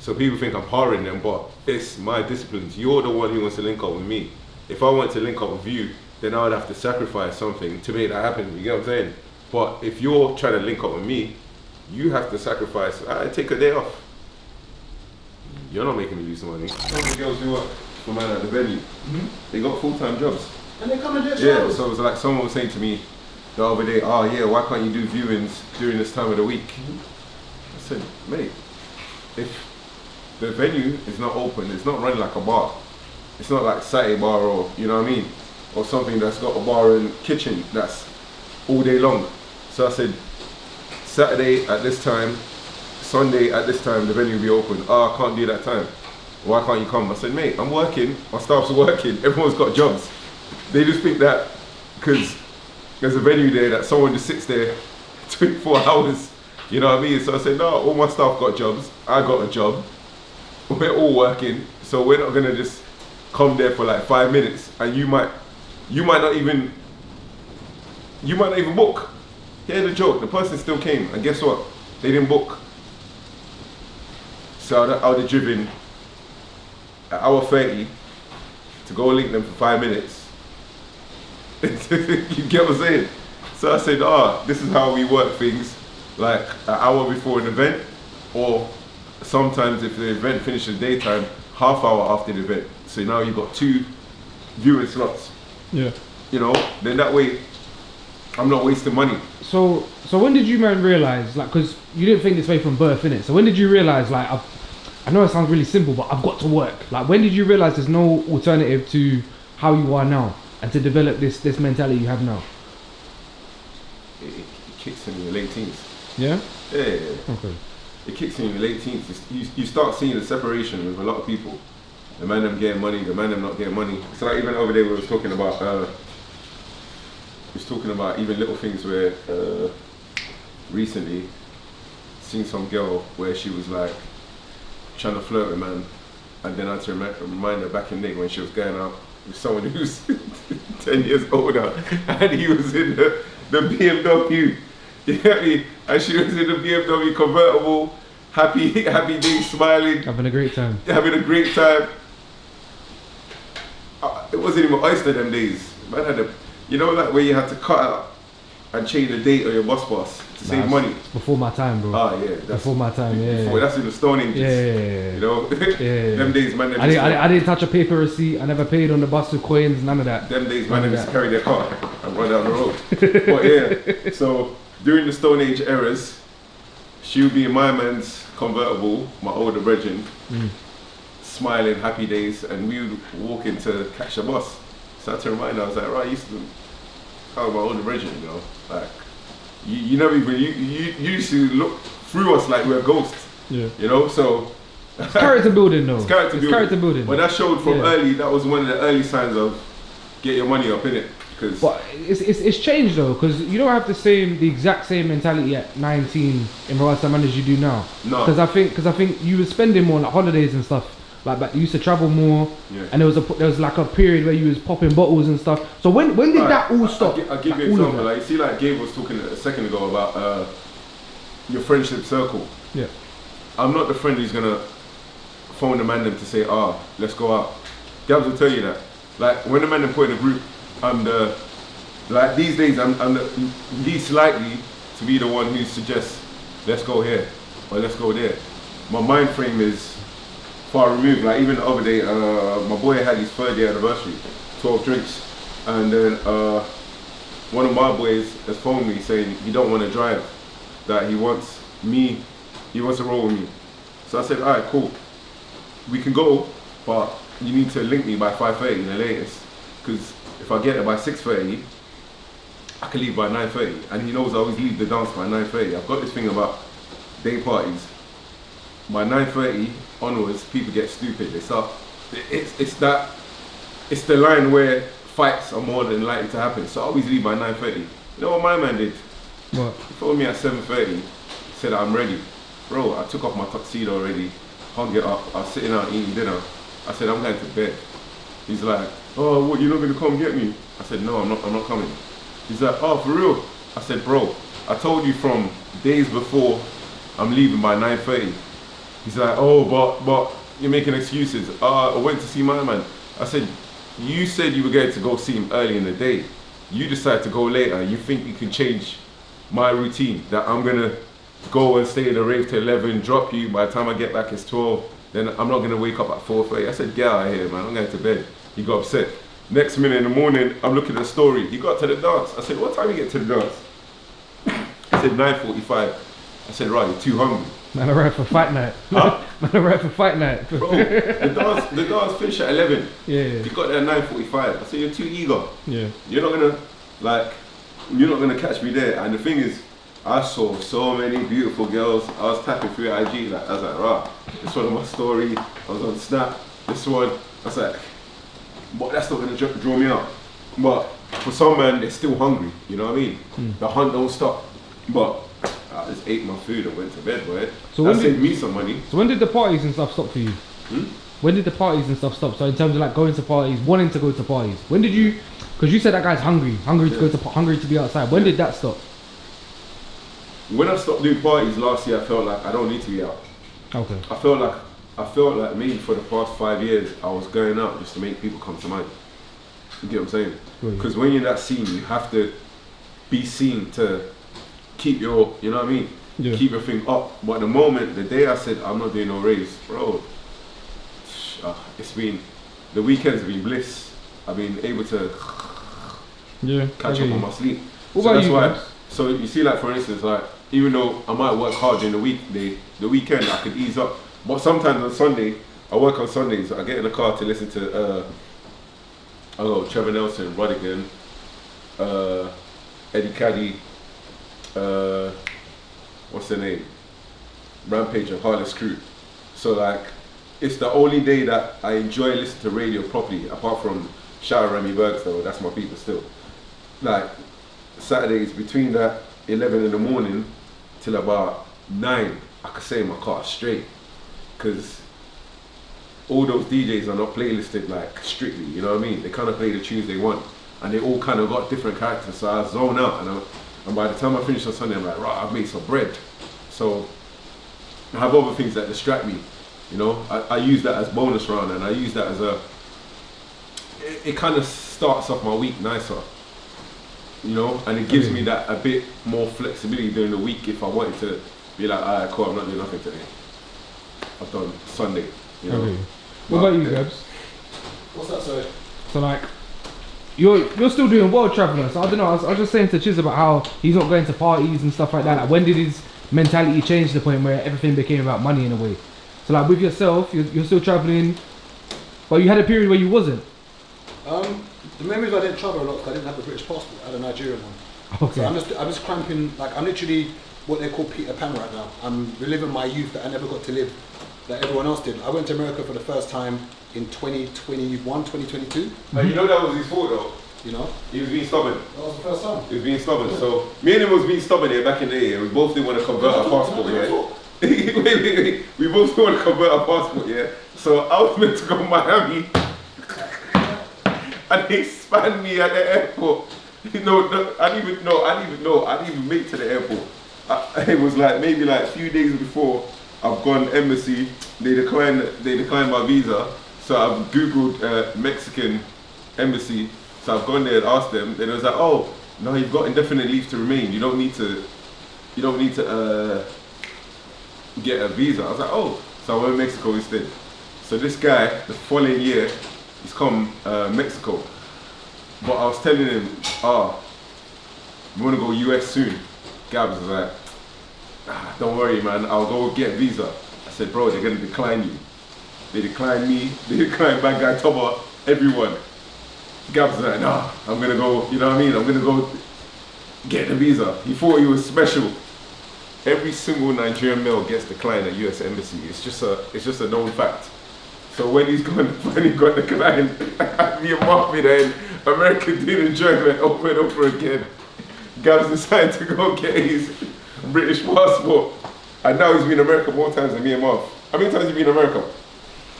So people think I'm powering them, but it's my disciplines. You're the one who wants to link up with me. If I want to link up with you, then I would have to sacrifice something to make that happen. You get what I'm saying? But if you're trying to link up with me, you have to sacrifice. I take a day off. You're not making me lose money. Some of the girls who work for man at the venue, they got full-time jobs. And they come and get Yeah, shows. so it was like someone was saying to me the other day, oh yeah, why can't you do viewings during this time of the week? I said, mate, if the venue is not open, it's not running like a bar. It's not like Saturday bar or, you know what I mean? Or something that's got a bar and kitchen that's all day long. So I said, Saturday at this time, Sunday at this time, the venue will be open. Oh, I can't do that time. Why can't you come? I said, mate, I'm working, my staff's working, everyone's got jobs. They just think that because there's a venue there that someone just sits there 24 hours, you know what I mean? So I said, no, all my staff got jobs, I got a job, we're all working, so we're not gonna just come there for like 5 minutes and you might not even book. Hear the joke, the person still came and guess what? They didn't book. So I would have driven an hour 30 to go link them for 5 minutes. You get what I'm saying? So I said, this is how we work things, like an hour before an event, or sometimes if the event finishes daytime, half hour after the event. So now you've got 2 viewing slots. Yeah. You know, then that way I'm not wasting money. So when did you man realize, like, because you didn't think this way from birth, innit? So when did you realize, like, I know it sounds really simple, but I've got to work. Like, when did you realize there's no alternative to how you are now and to develop this mentality you have now? It kicks in your late teens. Yeah? Yeah. Okay. It kicks in your late teens. You start seeing the separation with a lot of people. The man them getting money, the man them not getting money. So like even over there we was talking about even little things where recently seen some girl where she was like trying to flirt with man, and then I had to remind her back in the day when she was going out with someone who's 10 years older and he was in the BMW, you get me? And she was in the BMW convertible, happy day, smiling, having a great time. It wasn't even Oyster them days. Man had a, you know, like where you had to cut out and change the date on your bus pass to save money. It's before my time, bro. Ah, yeah. That's before my time, yeah. That's in the Stone Ages. Yeah. You know? Yeah. Them days, man. I didn't touch a paper receipt. I never paid on the bus with coins, none of that. Them days, man, they used to carry their car and run down the road. But yeah, so during the Stone Age eras, she would be in my man's convertible, my older brethren, smiling, happy days, and we would walk in to catch the bus. So I had to remind her, I was like, right, I used to call my older brethren, you know, like, you never even, you used to look through us like we're ghosts, you know, so. It's character building though. It's character building. But that showed from early, that was one of the early signs of get your money up, innit? But it's changed though, because you don't have the exact same mentality at 19 in regards to money as you do now. No. Because I think you were spending more on like holidays and stuff. Like you used to travel more, and there was like a period where you was popping bottles and stuff. So when did that all stop? I'll give you an example. Like you see, like Gabe was talking a second ago about your friendship circle. Yeah. I'm not the friend who's gonna phone the man them to say, let's go out. Gabs will tell you that. Like when the man them put in a group, like these days I'm the least likely to be the one who suggests let's go here or let's go there. My mind frame is far removed. Like even the other day, my boy had his 3rd year anniversary, 12 drinks, and then one of my boys has phoned me saying he don't want to drive, that he wants to roll with me. So I said, alright, cool, we can go, but you need to link me by 5:30 the latest, because if I get there by 6:30, I can leave by 9:30, and he knows I always leave the dance by 9:30. I've got this thing about day parties. By 9:30 onwards, people get stupid. They start. It's the line where fights are more than likely to happen. So I always leave by 9:30. You know what my man did? What? He phoned me at 7:30. Said I'm ready, bro. I took off my tuxedo already, hung it up. I was sitting out eating dinner. I said I'm going to bed. He's like, oh, what? You're not gonna come get me? I said no, I'm not coming. He's like, oh, for real? I said, bro, I told you from days before I'm leaving by 9:30. He's like, oh, but you're making excuses. I went to see my man. I said, you said you were going to go see him early in the day. You decide to go later. You think you can change my routine, that I'm gonna go and stay in the rave till 11, drop you, by the time I get back it's 12, then I'm not gonna wake up at 4:30. I said, get out of here, man, I'm going to bed. He got upset. Next minute in the morning, I'm looking at the story. He got to the dance. I said, what time you get to the dance? He said 9:45. I said, right, you're too hungry. Man, I arrived for fight night. Huh? Man, I arrived for fight night. Bro, the dance finished at 11. Yeah. He got there at 9:45. I said, you're too eager. Yeah. You're not gonna catch me there. And the thing is, I saw so many beautiful girls. I was tapping through IG, I was like, rah, this one on my story. I was on Snap, this one. I was like, but that's not gonna draw me out. But for some man, they're still hungry. You know what I mean? The hunt don't stop. But I just ate my food and went to bed, boy. So that saved me some money. So when did the parties and stuff stop for you? When did the parties and stuff stop? So in terms of like going to parties, wanting to go to parties, when did you? Because you said that guy's hungry to be outside. When did that stop? When I stopped doing parties last year, I felt like I don't need to be out. Okay. I felt like maybe for the past 5 years I was going out just to make people come to mine. You get what I'm saying? Because when you're in that scene, you have to be seen to keep your, you know what I mean? Yeah. Keep your thing up. But the day I said I'm not doing no raves, bro, the weekends have been bliss. I've been able to catch up on my sleep. What about you, guys? So you see, like for instance, like even though I might work hard during the weekday, the weekend I could ease up. But sometimes on Sunday, I work on Sundays. I get in the car to listen to Trevor Nelson, Rodigan, Eddie Caddy, what's their name? Rampage and Heartless Crew. So like, it's the only day that I enjoy listening to radio properly, apart from shout out Remy Bergs though, that's my people still. Like, Saturdays between that 11 in the morning till about 9, I could stay in my car straight. Cause all those DJs are not playlisted like strictly, you know what I mean? They kind of play the tunes they want. And they all kind of got different characters, so I zone out. And by the time I finish on Sunday, I'm like, right, I've made some bread. So I have other things that distract me. You know, I use that as bonus round, and I use that as it kind of starts off my week nicer, you know, and it gives me that a bit more flexibility during the week if I wanted to be like, alright, cool, I'm not doing nothing today. I've done Sunday, you know. What about you, Gabs? What's that, sorry? So like, you're still doing world traveller, so I don't know, I was just saying to Chiz about how he's not going to parties and stuff like that. Like, when did his mentality change to the point where everything became about money in a way? So like with yourself, you're still travelling, but you had a period where you wasn't. The memories I didn't travel a lot because I didn't have a British passport. I had a Nigerian one. Okay. So I'm just cramping. Like, I'm literally what they call Peter Pan right now. I'm reliving my youth that I never got to live, that everyone else did. I went to America for the first time in 2021, 2022. But you know that was his fault though. You know, He was being stubborn. that was the first time. He was being stubborn. So me and him was being stubborn here back in the day. We both didn't want to convert our passport, yeah. wait. We both didn't want to convert our passport, yeah. So I was meant to go to Miami, and they spanned me at the airport. No, I didn't even make it to the airport. It was like maybe like a few days before I've gone embassy. They declined my visa. So I've googled Mexican embassy. So I've gone there and asked them. Then it was like, oh no, you've got indefinite leave to remain. You don't need to get a visa. I was like, oh. So I went to Mexico instead. So this guy, the following year, he's come Mexico. But I was telling him, you want to go US soon? Gabs was like, don't worry, man, I'll go get visa. I said, bro, they're going to decline you. They declined me, they declined Bad Guy Toba, everyone. Gabs was like, nah, I'm going to go, you know what I mean? I'm going to go get the visa. He thought he was special. Every single Nigerian male gets declined at US Embassy. It's just a known fact. So when he got declined, me and Marvin and American did enjoyment over and over again. Gabs decided to go get his British passport. And now he's been in America more times than me and Marv. How many times have you been in America?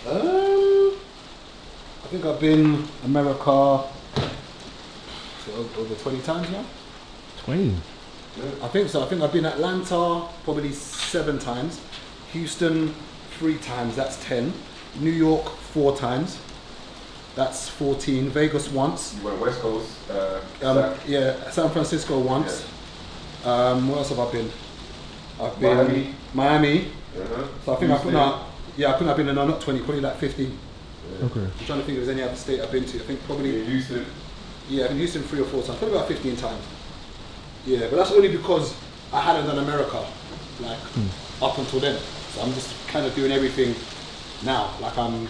I think I've been America over 20 times now. 20? I think so. I think I've been Atlanta probably 7 times, Houston 3 times, that's 10. New York 4 times, that's 14. Vegas once. You went West Coast. Yeah, San Francisco once. Yeah. Where else have I been? I've been Miami. So I think I think I've been in not 20, probably like 15. Yeah. Okay. I'm trying to think if there's any other state I've been to. I think probably Houston. Yeah, I've been Houston 3 or 4 times, probably about 15 times. Yeah, but that's only because I hadn't done America, like up until then. So I'm just kind of doing everything now. Like I'm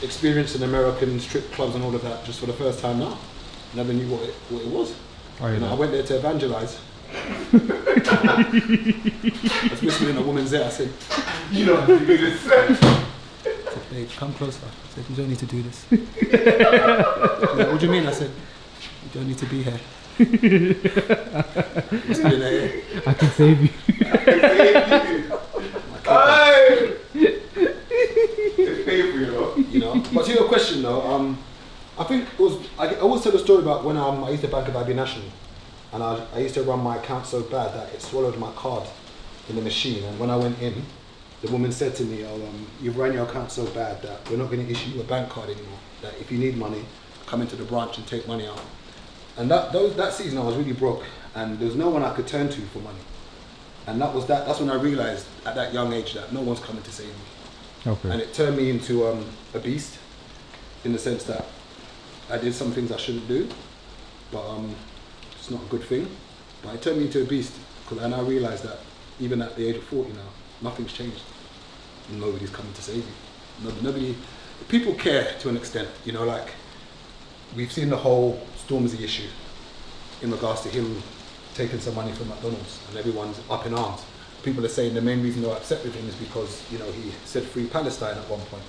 experiencing American strip clubs and all of that just for the first time now. Never knew what it was. Oh, You know, I went there to evangelize. I was whispering in a woman's ear. I said, You don't have to do this. "Babe, come closer." I said, "You don't need to do this." She's like, "What do you mean?" I said, "You don't need to be here." Whispering in her ear. I can save you. Hey! It's painful, You know. But to your question though, I think it was. I always tell the story about when I used to bank at IB National, and I used to run my account so bad that it swallowed my card in the machine. And when I went in, the woman said to me, "You've run your account so bad that we're not going to issue you a bank card anymore. That if you need money, come into the branch and take money out." And that season I was really broke, and there was no one I could turn to for money. And that's when I realized at that young age that no one's coming to save me. Okay. And it turned me into a beast, in the sense that I did some things I shouldn't do, but it's not a good thing. But it turned me into a beast, and I realized that even at the age of 40 now, nothing's changed. Nobody's coming to save you. Nobody. People care to an extent, you know. Like we've seen the whole Stormzy issue in regards to him taking some money from McDonald's, and everyone's up in arms. People are saying the main reason they're upset with him is because, you know, he said free Palestine at one point.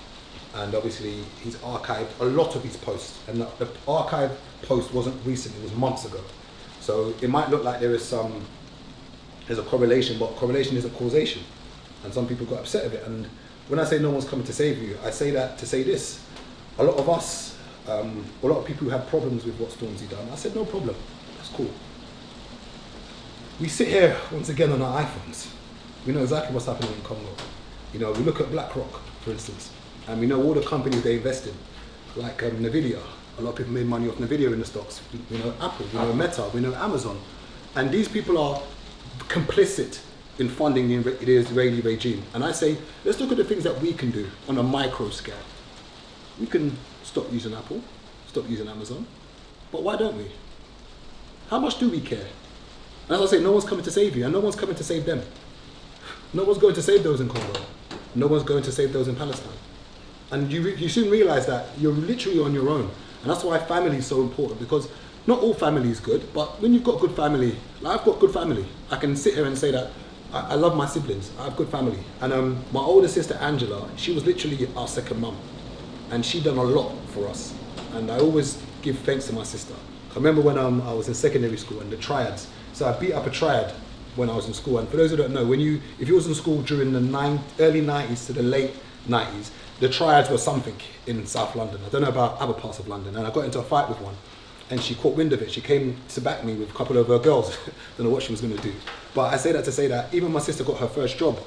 And obviously he's archived a lot of his posts, and the archive post wasn't recent, it was months ago. So it might look like there's a correlation, but correlation isn't causation. And some people got upset with it. And when I say no one's coming to save you, I say that to say this. A lot of us, a lot of people who had problems with what Stormzy done, I said no problem, that's cool. We sit here once again on our iPhones. We know exactly what's happening in Congo. You know, we look at BlackRock, for instance, and we know all the companies they invest in, like Nvidia. A lot of people made money off Nvidia in the stocks. We know Apple, we know Meta, we know Amazon. And these people are complicit in funding the Israeli regime. And I say, let's look at the things that we can do on a micro scale. We can stop using Apple, stop using Amazon, but why don't we? How much do we care? And as I say, no one's coming to save you, and no one's coming to save them. No one's going to save those in Congo. No one's going to save those in Palestine. And you soon realize that you're literally on your own. And that's why family is so important, because not all family is good, but when you've got good family, like I've got good family, I can sit here and say that I love my siblings, I have good family. And my older sister Angela, she was literally our second mum. And she done a lot for us. And I always give thanks to my sister. I remember when I was in secondary school and the triads. So I beat up a triad when I was in school. And for those who don't know, if you was in school during the early 90s to the late 90s, the triads were something in South London. I don't know about other parts of London. And I got into a fight with one, and she caught wind of it. She came to back me with a couple of her girls. Don't know what she was going to do. But I say that to say that even my sister got her first job,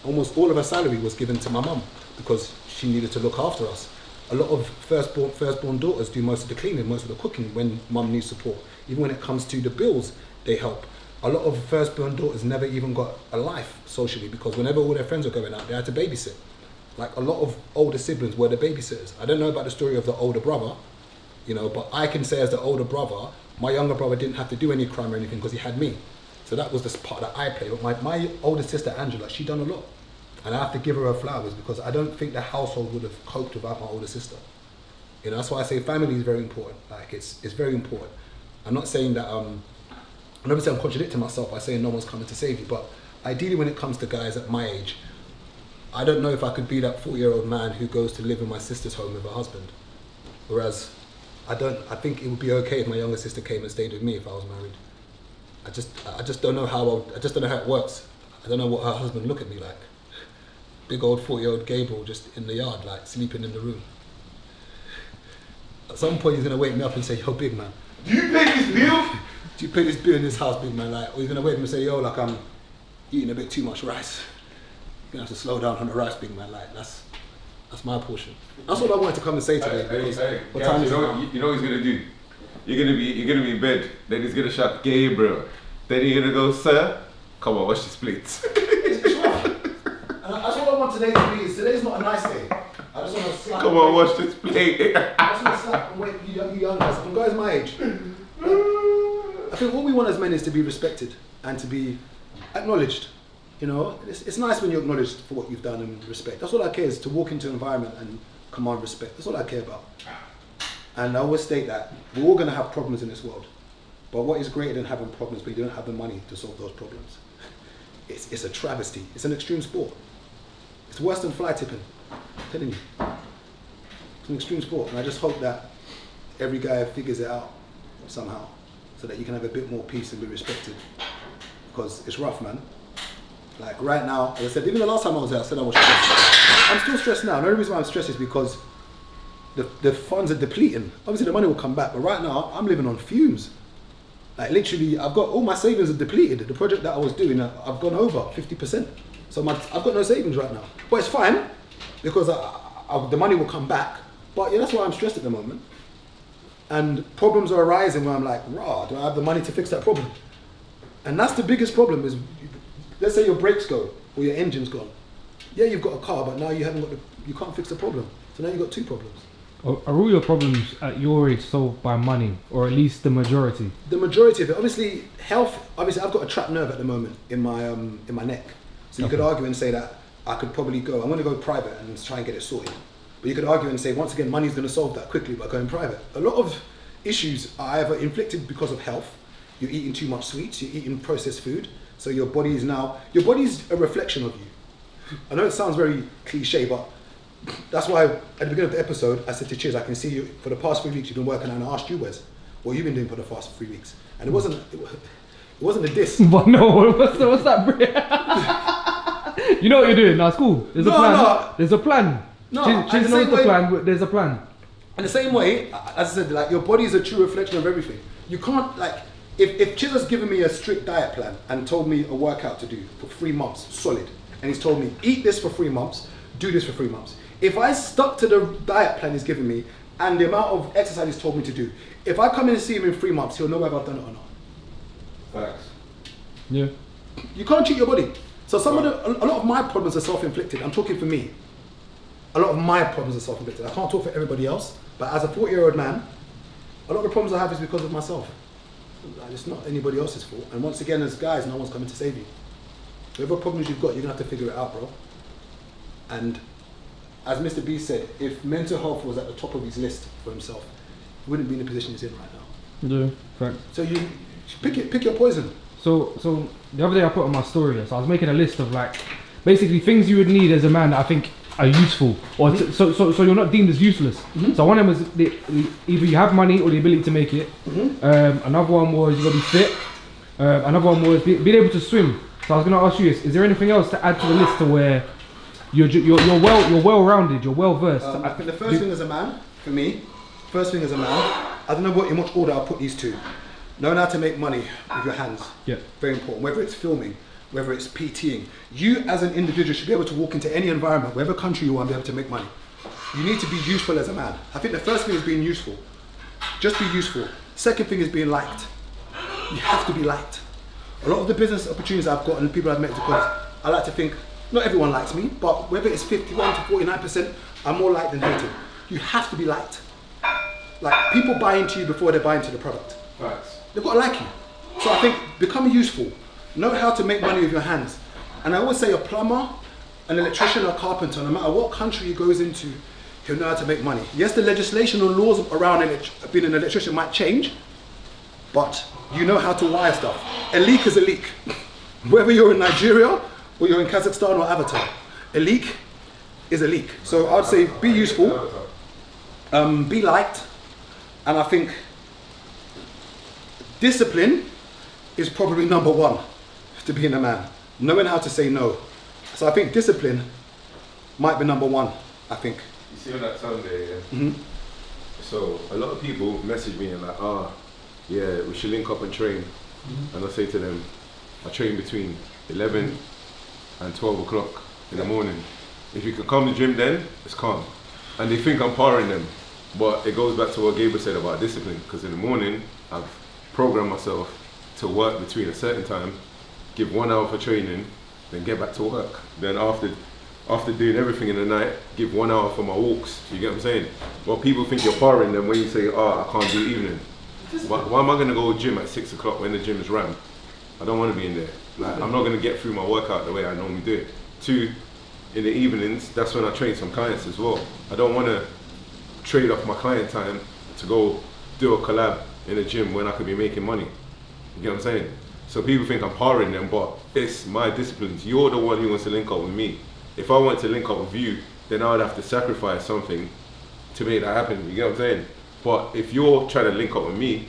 almost all of her salary was given to my mum because she needed to look after us. A lot of firstborn daughters do most of the cleaning, most of the cooking when mum needs support. Even when it comes to the bills, they help. A lot of firstborn daughters never even got a life socially, because whenever all their friends were going out, they had to babysit. Like a lot of older siblings were the babysitters. I don't know about the story of the older brother, you know, but I can say as the older brother, my younger brother didn't have to do any crime or anything because he had me. So that was the part that I played. But my older sister Angela, she done a lot. And I have to give her flowers, because I don't think the household would have coped without my older sister. You know, that's why I say family is very important. Like it's very important. I'm not saying that I'm never saying I'm contradicting myself by saying no one's coming to save you, but ideally when it comes to guys at my age, I don't know if I could be that 40-year-old man who goes to live in my sister's home with her husband. Whereas I think it would be okay if my younger sister came and stayed with me if I was married. I just don't know how it works. I don't know what her husband look at me like. Big old 40-year-old Gabriel just in the yard, like sleeping in the room. At some point he's gonna wake me up and say, "Yo, big man, Do you pay this bill? do you pay this bill in this house, big man?" Like, or he's gonna wake me and say, "Yo, like I'm eating a bit too much rice." gonna have to slow down on the rice, big man. Like that's my portion. That's what I wanted to come and say today. What time is it now? You know what he's gonna do? You're gonna be in bed. Then he's gonna shout Gabriel. Then you're gonna go, sir, come on, wash this plate. It's rough. And that's what I want today to be. Is today's not a nice day. I just want to slap. Come on, wash this plate. I just want to slap and wake you young guys. Some guys my age. I think what we want as men is to be respected and to be acknowledged. You know, it's nice when you're acknowledged for what you've done and respect. That's all I care is to walk into an environment and command respect. That's all I care about. And I always state that we're all going to have problems in this world. But what is greater than having problems but you don't have the money to solve those problems? It's a travesty. It's an extreme sport. It's worse than fly tipping. I'm telling you. It's an extreme sport. And I just hope that every guy figures it out somehow so that you can have a bit more peace and be respected. Because it's rough, man. Like right now, as I said, even the last time I was there, I said I was stressed. I'm still stressed now. The only reason why I'm stressed is because the funds are depleting. Obviously the money will come back, but right now I'm living on fumes. Like literally, I've got all my savings are depleted. The project that I was doing, I've gone over 50%. So I've got no savings right now. But it's fine because the money will come back. But yeah, that's why I'm stressed at the moment. And problems are arising where I'm like, rah, do I have the money to fix that problem? And that's the biggest problem is, let's say your brakes go or your engine's gone. Yeah, you've got a car, but now you can't fix the problem. So now you've got two problems. Are all your problems at your age solved by money, or at least the majority? The majority of it, obviously, health. Obviously, I've got a trapped nerve at the moment in my neck. So you could argue and say that I could probably go. I'm going to go private and try and get it sorted. But you could argue and say once again, money's going to solve that quickly by going private. A lot of issues are either inflicted because of health. You're eating too much sweets. You're eating processed food. So your body's a reflection of you. I know it sounds very cliche, but that's why at the beginning of the episode, I said to Chiz, I can see you for the past 3 weeks you've been working out, and I asked you, Wes, what you've been doing for the past 3 weeks. And it wasn't a diss. But no, what's that? You know what you're doing, that's cool. There's a plan. No. There's a plan. No, Chiz knows the plan, but there's a plan. In the same way, as I said, like your body is a true reflection of everything. You can't, like, if Chiz has given me a strict diet plan and told me a workout to do for 3 months, solid, and he's told me, eat this for 3 months, do this for 3 months. If I stuck to the diet plan he's given me and the amount of exercise he's told me to do, if I come in and see him in 3 months, he'll know whether I've done it or not. Facts. Yeah. You can't cheat your body. So a lot of my problems are self-inflicted. I'm talking for me. A lot of my problems are self-inflicted. I can't talk for everybody else, but as a 40-year-old man, a lot of the problems I have is because of myself. It's not anybody else's fault. And once again, as guys, no one's coming to save you. Whatever problems you've got, you're gonna have to figure it out, bro. And as Mr. B said, if mental health was at the top of his list for himself, he wouldn't be in the position he's in right now. Yeah, correct. So you pick your poison. So the other day I put on my story, so I was making a list of like basically things you would need as a man that I think are useful, or so you're not deemed as useless. Mm-hmm. So one of them was either you have money or the ability to make it. Mm-hmm. Another one was you gotta be fit. Another one was being able to swim. So I was gonna ask you, is there anything else to add to the list to where you're well rounded, you're well versed? I think the first thing as a man, for me, I don't know in what order I'll put these two. Knowing how to make money with your hands, very important. Whether it's filming, whether it's PTing, you as an individual should be able to walk into any environment, whatever country you want, and be able to make money. You need to be useful as a man. I think the first thing is being useful. Just be useful. Second thing is being liked. You have to be liked. A lot of the business opportunities I've got and people I've met, because I like to think, not everyone likes me, but whether it's 51 to 49%, I'm more liked than hated. You have to be liked. Like, people buy into you before they buy into the product. Right. They've got to like you. So I think become useful. Know how to make money with your hands. And I always say a plumber, an electrician or carpenter, no matter what country he goes into, he'll know how to make money. Yes, the legislation or laws around being an electrician might change, but you know how to wire stuff. A leak is a leak. Whether you're in Nigeria or you're in Kazakhstan or Avatar, a leak is a leak. So I'd say be useful, be liked, and I think discipline is probably number one to being a man. Knowing how to say no. So I think discipline might be number one, I think. You see on that Sunday, yeah? Mm-hmm. So a lot of people message me and like, yeah, we should link up and train. Mm-hmm. And I say to them, I train between 11 and 12 o'clock. in the morning. If you can come to the gym then, it's calm. And they think I'm powering them. But it goes back to what Gabriel said about discipline, because in the morning, I've programmed myself to work between a certain time, give 1 hour for training, then get back to work. Then after doing everything in the night, give 1 hour for my walks. You get what I'm saying? Well, people think you're powering them when you say, I can't do evening. Why am I gonna go gym at 6 o'clock when the gym is rammed? I don't wanna be in there. Like, I'm not gonna get through my workout the way I normally do it. 2, in the evenings, that's when I train some clients as well. I don't wanna trade off my client time to go do a collab in a gym when I could be making money. You get what I'm saying? So people think I'm powering them, but it's my disciplines. You're the one who wants to link up with me. If I want to link up with you, then I would have to sacrifice something to make that happen. You get what I'm saying? But if you're trying to link up with me,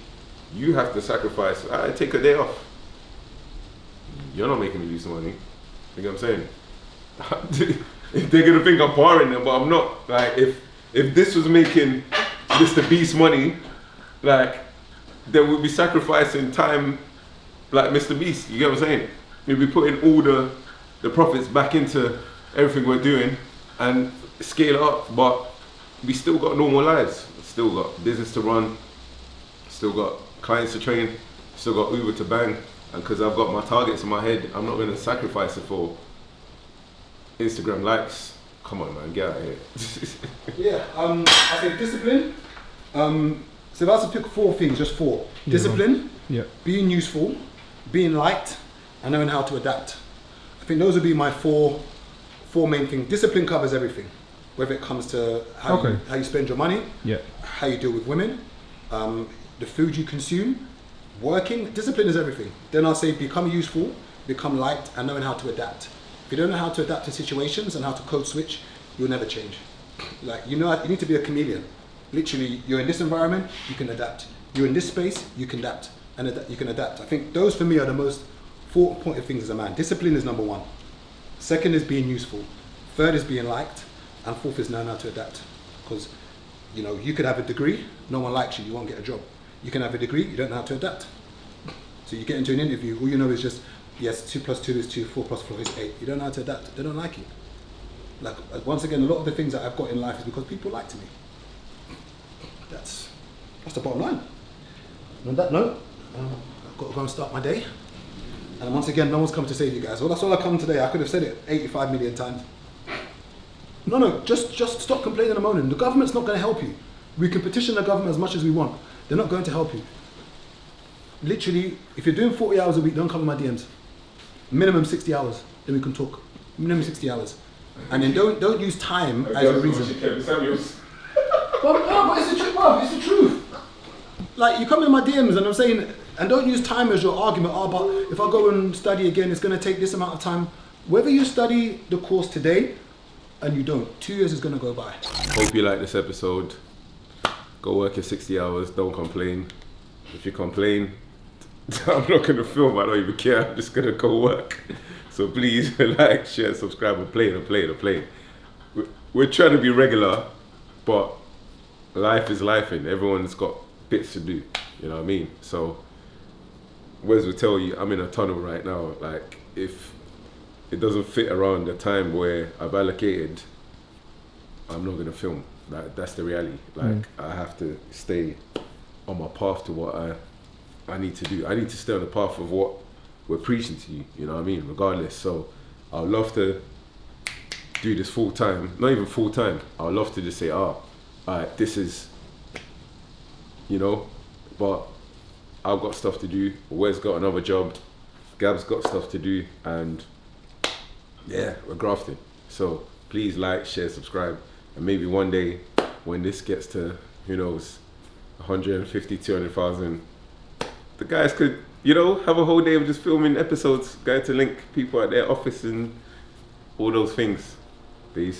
you have to sacrifice. I take a day off. You're not making me lose money. You get what I'm saying? They're gonna think I'm powering them, but I'm not. Like if this was making Mr. Beast money, like then we'd be sacrificing time like Mr. Beast. You get what I'm saying? We'd be putting all the profits back into everything we're doing and scale it up, but we still got normal lives. Still got business to run, still got clients to train, still got Uber to bang, and because I've got my targets in my head, I'm not gonna sacrifice it for Instagram likes. Come on, man, get out of here. Yeah, I think discipline. So if I was to pick 4 things, just 4. Yeah, Discipline, Yeah. being useful, being liked, and knowing how to adapt. I think those would be my four main things. Discipline covers everything, whether it comes to how you spend your money, Yeah. how you deal with women, the food you consume, working. Discipline is everything. Then I'll say become useful, become liked, and knowing how to adapt. If you don't know how to adapt to situations and how to code switch, you'll never change. Like, you need to be a chameleon. Literally, you're in this environment, you can adapt. You're in this space, you can adapt. You can adapt. I think those for me are the most important things as a man. Discipline is number 1. Second is being useful. Third is being liked. And 4th is knowing how to adapt. Because, you could have a degree, no one likes you, you won't get a job. You can have a degree, you don't know how to adapt. So you get into an interview, all you know is just, yes, 2 + 2 is 2, 4 + 4 is 8. You don't know how to adapt, they don't like you. Like, once again, a lot of the things that I've got in life is because people liked me. That's the bottom line. And on that note, I've got to go and start my day. And once again, no one's come to save you guys. Well, that's all I come today. I could have said it 85 million times. No, just stop complaining and moaning. The government's not going to help you. We can petition the government as much as we want. They're not going to help you. Literally, if you're doing 40 hours a week, don't come in my DMs. Minimum 60 hours, then we can talk. Minimum 60 hours. And then don't use time as a reason. But it's the truth, bro. It's the truth. Like, you come in my DMs and I'm saying, and don't use time as your argument. But if I go and study again, it's going to take this amount of time. Whether you study the course today and you don't, 2 years is going to go by. Hope you like this episode. Go work your 60 hours. Don't complain. If you complain, I'm not going to film. I don't even care. I'm just going to go work. So please like, share, subscribe, and play. We're trying to be regular, but life is life, and everyone's got bits to do. You know what I mean? So Wes will tell you, I'm in a tunnel right now. Like, if it doesn't fit around the time where I've allocated, I'm not gonna film. That's the reality. Like, I have to stay on my path to what I need to do. I need to stay on the path of what we're preaching to you. You know what I mean? Regardless. So I'd love to do this full time. Not even full time. I'd love to just say, alright, this is, but I've got stuff to do. Wes got another job. Gab's got stuff to do, and yeah, we're grafting. So please like, share, subscribe, and maybe one day when this gets to, who knows, 150, 200,000, the guys could, have a whole day of just filming episodes, going to link people at their office and all those things. Peace.